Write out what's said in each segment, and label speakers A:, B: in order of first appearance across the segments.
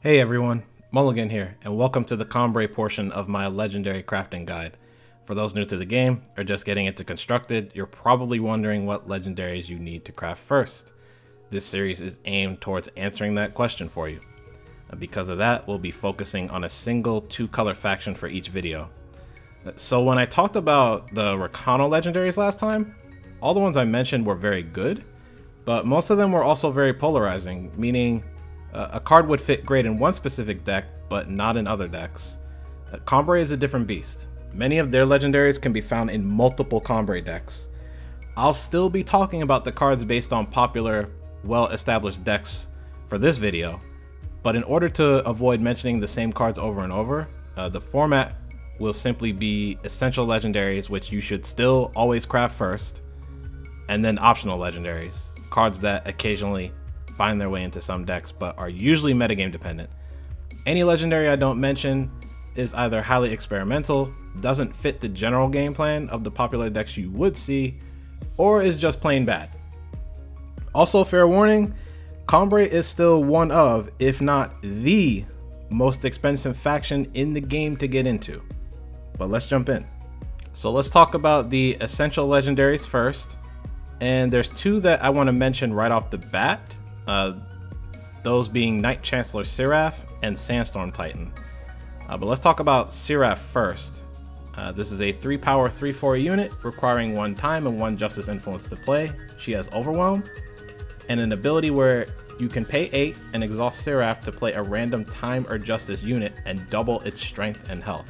A: Hey everyone, Mulligan here, and welcome to the Combrei portion of my legendary crafting guide. For those new to the game, or just getting into constructed, you're probably wondering what legendaries you need to craft first. This series is aimed towards answering that question for you. Because of that, we'll be focusing on a single two-color faction for each video. So when I talked about the Rakano legendaries last time, all the ones I mentioned were very good, but most of them were also very polarizing, meaning a card would fit great in one specific deck, but not in other decks. Combrei is a different beast. Many of their legendaries can be found in multiple Combrei decks. I'll still be talking about the cards based on popular, well-established decks for this video, but in order to avoid mentioning the same cards over and over, the format will simply be essential legendaries, which you should still always craft first, and then optional legendaries, cards that occasionally find their way into some decks but are usually metagame dependent. Any legendary I don't mention is either highly experimental, doesn't fit the general game plan of the popular decks you would see, or is just plain bad. Also, fair warning, Combrei is still one of, if not the, most expensive faction in the game to get into. But let's jump in. So let's talk about the essential legendaries first, and there's two that I want to mention right off the bat. Those being Knight Chancellor Seraph and Sandstorm Titan. But let's talk about Seraph first. This is a 3-power 3/4 unit requiring 1 time and 1 justice influence to play. She has Overwhelm and an ability where you can pay 8 and exhaust Seraph to play a random time or justice unit and double its strength and health.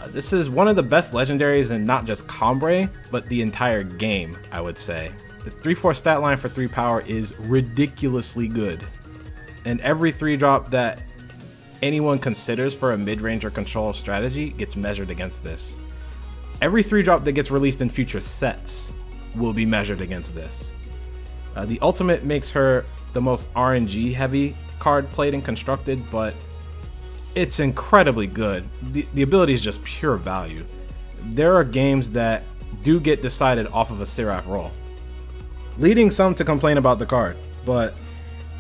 A: This is one of the best legendaries in not just Combrei, but the entire game, I would say. The 3/4 stat line for 3 power is ridiculously good, and every 3-drop that anyone considers for a mid-range or control strategy gets measured against this. Every 3-drop that gets released in future sets will be measured against this. The ultimate makes her the most RNG heavy card played and constructed, but it's incredibly good. The ability is just pure value. There are games that do get decided off of a Seraph roll, leading some to complain about the card, but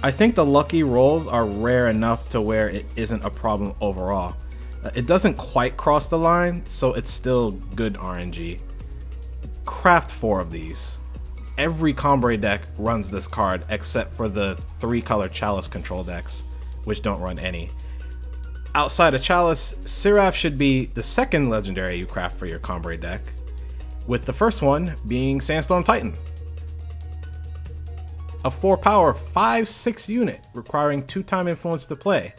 A: I think the lucky rolls are rare enough to where it isn't a problem overall. It doesn't quite cross the line, so it's still good RNG. Craft 4 of these. Every Combrei deck runs this card except for the 3-color Chalice control decks, which don't run any. Outside of Chalice, Seraph should be the second legendary you craft for your Combrei deck, with the first one being Sandstorm Titan. A 4-power 5/6 unit requiring 2 time influence to play.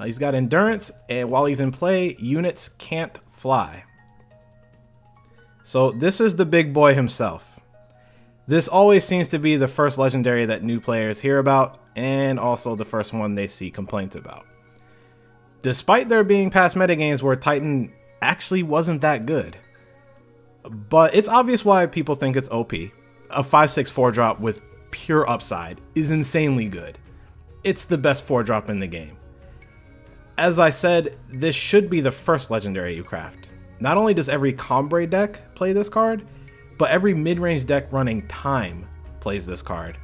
A: He's got endurance, and while he's in play, units can't fly. So this is the big boy himself. This always seems to be the first legendary that new players hear about, and also the first one they see complaints about. Despite there being past metagames where Titan actually wasn't that good. But it's obvious why people think it's OP. A 5/6 4-drop with pure upside is insanely good. It's the best 4-drop in the game. As I said, this should be the first legendary you craft. Not only does every Combrei deck play this card, but every mid-range deck running time plays this card.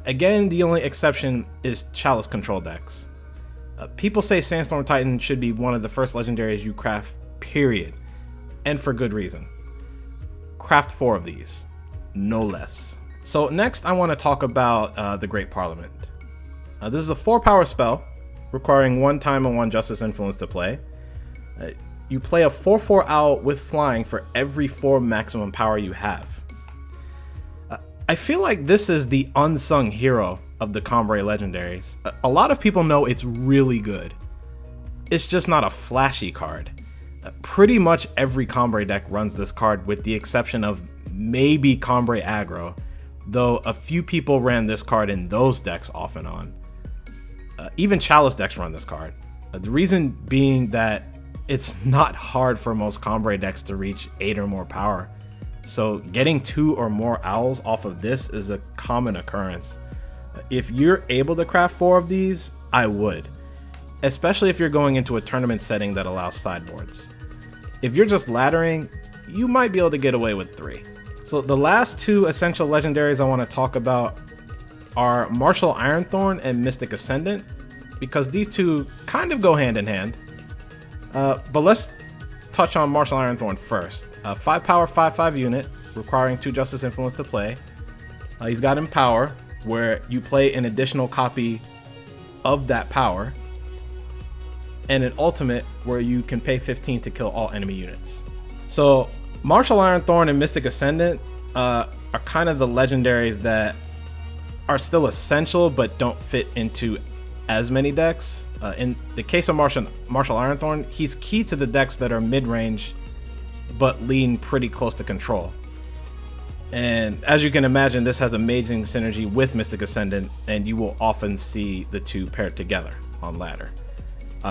A: Again, the only exception is Chalice control decks. People say Sandstorm Titan should be one of the first legendaries you craft, period. And for good reason. Craft 4 of these, no less. So next I want to talk about the Great Parliament. This is a 4-power spell requiring 1 time and 1 justice influence to play. You play a 4/4 owl with flying for every 4 maximum power you have. I feel like this is the unsung hero of the Combrei legendaries. A lot of people know it's really good. It's just not a flashy card. Pretty much every Combrei deck runs this card with the exception of maybe Combrei aggro, though a few people ran this card in those decks off and on. Even Chalice decks run this card. The reason being that it's not hard for most Combrei decks to reach 8 or more power, so getting 2 or more owls off of this is a common occurrence. If you're able to craft 4 of these, I would, especially if you're going into a tournament setting that allows sideboards. If you're just laddering, you might be able to get away with 3. So the last 2 essential legendaries I want to talk about are Martial Ironthorn and Mystic Ascendant, because these two kind of go hand in hand. But let's touch on Martial Ironthorn first. 5 power, 5/5 unit, requiring 2 Justice Influence to play. He's got Empower, where you play an additional copy of that power, and an ultimate where you can pay 15 to kill all enemy units. So Martial Ironthorn and Mystic Ascendant are kind of the legendaries that are still essential but don't fit into as many decks. In the case of Martial Ironthorn, he's key to the decks that are mid-range but lean pretty close to control. And as you can imagine, this has amazing synergy with Mystic Ascendant, and you will often see the two paired together on ladder.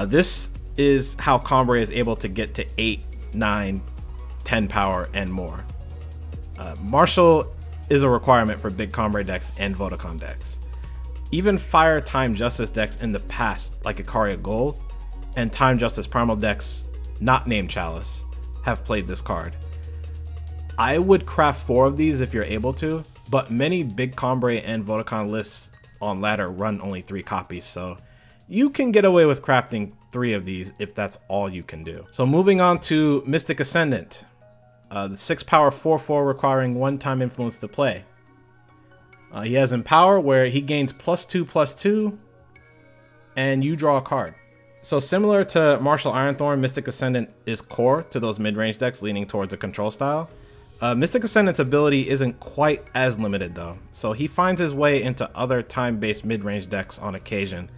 A: This is how Combrei is able to get to 8, 9, 10 power and more. Martial is a requirement for big Combrei decks and Vodacon decks. Even Fire Time Justice decks in the past, like Ikaria Gold, and Time Justice Primal decks not named Chalice, have played this card. I would craft 4 of these if you're able to, but many big Combrei and Vodacon lists on ladder run only 3 copies, so you can get away with crafting 3 of these if that's all you can do. So moving on to Mystic Ascendant, the 6 power 4/4 requiring 1 time influence to play. He has Empower, where he gains +2/+2, and you draw a card. So similar to Martial Ironthorn, Mystic Ascendant is core to those mid-range decks leaning towards a control style. Mystic Ascendant's ability isn't quite as limited though, so he finds his way into other time-based mid-range decks on occasion.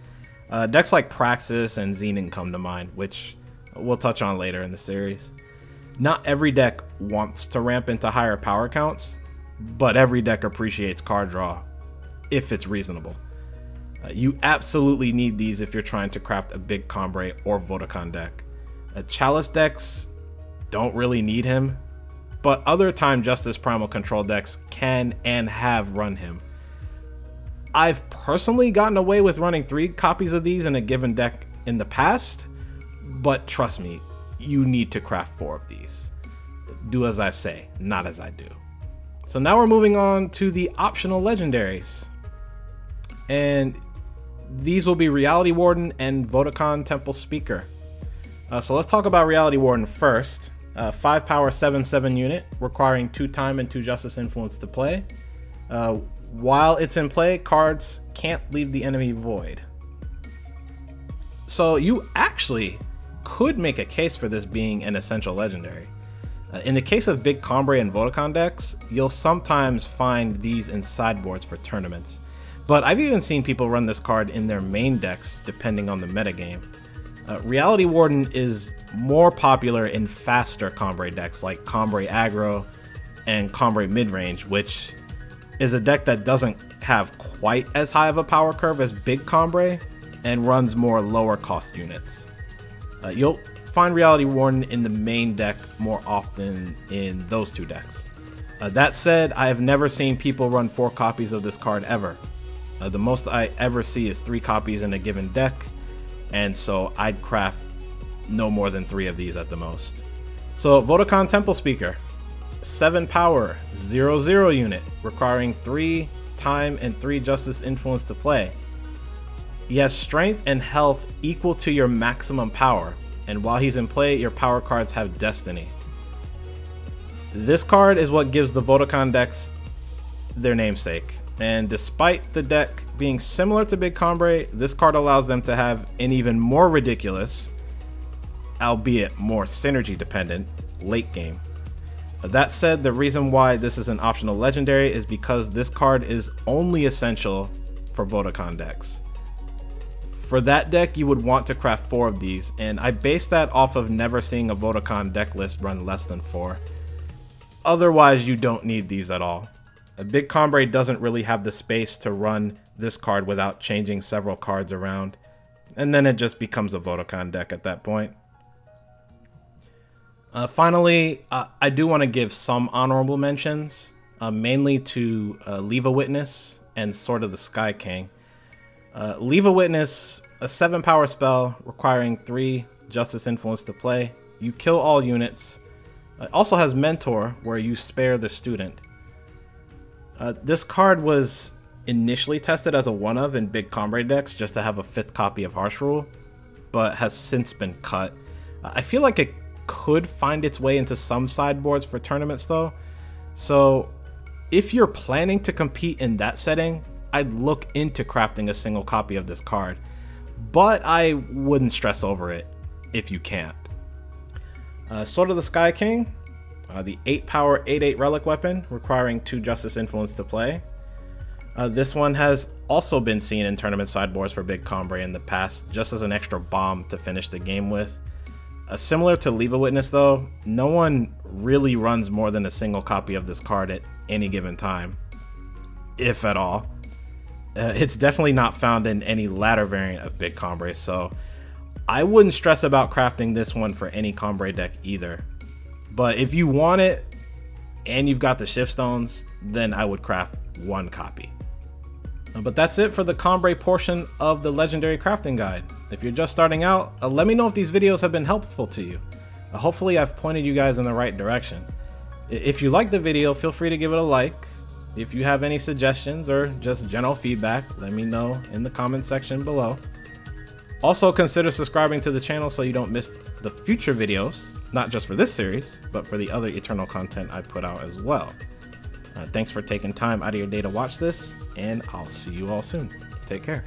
A: Decks like Praxis and Xenon come to mind, which we'll touch on later in the series. Not every deck wants to ramp into higher power counts, but every deck appreciates card draw if it's reasonable. You absolutely need these if you're trying to craft a big Combrei or Vodacon deck. Chalice decks don't really need him, but other Time Justice Primal Control decks can and have run him. I've personally gotten away with running 3 copies of these in a given deck in the past, but trust me, you need to craft 4 of these. Do as I say, not as I do. So now we're moving on to the optional legendaries. And these will be Reality Warden and Vodacon Temple Speaker. So let's talk about Reality Warden first. 5 power 7/7 unit, requiring 2 time and 2 justice influence to play. While it's in play, cards can't leave the enemy void. So you actually could make a case for this being an essential legendary. In the case of big Combrei and Vodacon decks, you'll sometimes find these in sideboards for tournaments. But I've even seen people run this card in their main decks depending on the metagame. Reality Warden is more popular in faster Combrei decks like Combrei Aggro and Combrei Midrange, which is a deck that doesn't have quite as high of a power curve as big Combrei and runs more lower cost units. You'll find Reality Warden in the main deck more often in those 2 decks. That said, I have never seen people run 4 copies of this card ever. The most I ever see is 3 copies in a given deck, and so I'd craft no more than 3 of these at the most. So Vodacon Temple Speaker, 7 power 0/0 unit, requiring 3 time and 3 justice influence to play. He has strength and health equal to your maximum power, and while he's in play, your power cards have destiny. This card is what gives the Vodacon decks their namesake, and despite the deck being similar to big Combrei, this card allows them to have an even more ridiculous, albeit more synergy dependent, late game. That said, the reason why this is an optional legendary is because this card is only essential for Vodacon decks. For that deck, you would want to craft 4 of these, and I base that off of never seeing a Vodacon deck list run less than 4. Otherwise, you don't need these at all. A big Combrei doesn't really have the space to run this card without changing several cards around, and then it just becomes a Vodacon deck at that point. Finally, I do want to give some honorable mentions, mainly to Leave a Witness and Sword of the Sky King. Leave a Witness, a 7 power spell requiring 3 justice influence to play. You kill all units. It also has Mentor, where you spare the student. This card was initially tested as a one-of in big Combrei decks just to have a 5th copy of Harsh Rule, but has since been cut. I feel like it could find its way into some sideboards for tournaments though, so if you're planning to compete in that setting, I'd look into crafting a single copy of this card, but I wouldn't stress over it if you can't. Sword of the Sky King, the 8 power 8/8 relic weapon requiring 2 Justice Influence to play. This one has also been seen in tournament sideboards for big Combrei in the past, just as an extra bomb to finish the game with. Similar to Leave a Witness though, no one really runs more than a single copy of this card at any given time, if at all. It's definitely not found in any ladder variant of big Combrei, so I wouldn't stress about crafting this one for any Combrei deck either. But if you want it and you've got the shift stones, then I would craft 1 copy. But that's it for the Combrei portion of the Legendary Crafting Guide. If you're just starting out, let me know if these videos have been helpful to you. Hopefully I've pointed you guys in the right direction. If you like the video, feel free to give it a like. If you have any suggestions or just general feedback, let me know in the comment section below. Also consider subscribing to the channel so you don't miss the future videos, not just for this series, but for the other Eternal content I put out as well. Thanks for taking time out of your day to watch this, and I'll see you all soon. Take care.